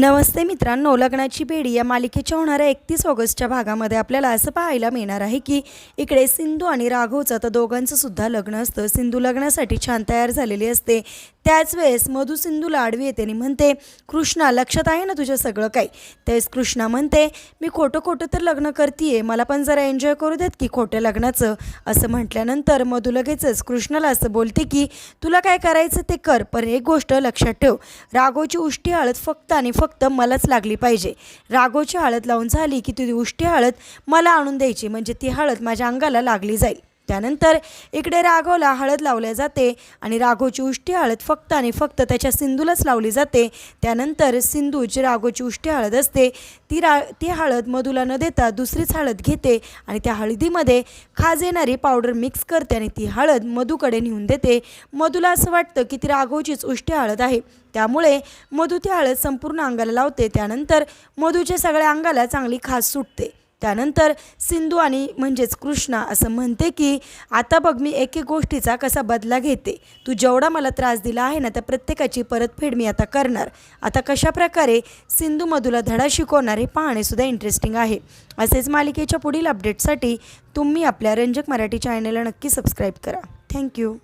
नमस्ते मित्रांनो, लग्नाची बेडी या मालिकेच्या होणाऱ्या 31 ऑगस्टच्या भागामध्ये आपल्याला असं पाहायला मिळणार आहे की इकडे सिंधू आणि राघवचं तर दोघांचं सुद्धा लग्न असतं। सिंधू लग्नासाठी छान तयार झालेली असते। त्याच वेळेस मधू सिंधूला आडवी येते आणि म्हणते, कृष्णा लक्षात आहे ना तुझं सगळं काही? तेच कृष्णा म्हणते, मी खोटं तर लग्न करतीये, मला पण जरा एन्जॉय करू देत की खोट्या लग्नाचं। असं म्हटल्यानंतर मधू लगेचच कृष्णाला असं बोलते की तुला काय करायचं ते कर, पण एक गोष्ट लक्षात ठेव, राघवची उष्टी हळद फक्त आणि फक्त मलाच लागली पाहिजे। राघवची हळद लावून झाली की तुझी उष्टी हळद मला आणून द्यायची, म्हणजे ती हळद माझ्या अंगाला लागली जाईल। त्यानंतर इकडे राघवला हळद लावल्या जाते आणि राघवची उष्टी हळद फक्त आणि फक्त त्याच्या सिंधूलाच लावली जाते। त्यानंतर सिंधू जी राघवची उष्टी हळद असते ती हळद मधूला न देता दुसरीच हळद घेते आणि त्या हळदीमध्ये खाज येणारी पावडर मिक्स करते आणि ती हळद मधूकडे नेऊन देते। मधूला असं वाटतं की ती राघवचीच उष्टी हळद आहे, त्यामुळे मधू ती हळद संपूर्ण अंगाला लावते। त्यानंतर मधूच्या सगळ्या अंगाला चांगली खाज सुटते। त्यानंतर सिंधू आणि म्हणजेच कृष्णा असं म्हणते की आता बघ मी एक एक गोष्टीचा कसा बदला घेते, तू जेवढा मला त्रास दिला आहे ना त्या प्रत्येकाची परतफेड मी आता करणार। आता कशा प्रकारे सिंधू मधूला धडा शिकवणार हे पाहणे सुद्धा इंटरेस्टिंग आहे। असेच मालिकेच्या पुढील अपडेटसाठी तुम्ही आपल्या रंजक मराठी चॅनलला नक्की सबस्क्राईब करा। थँक्यू।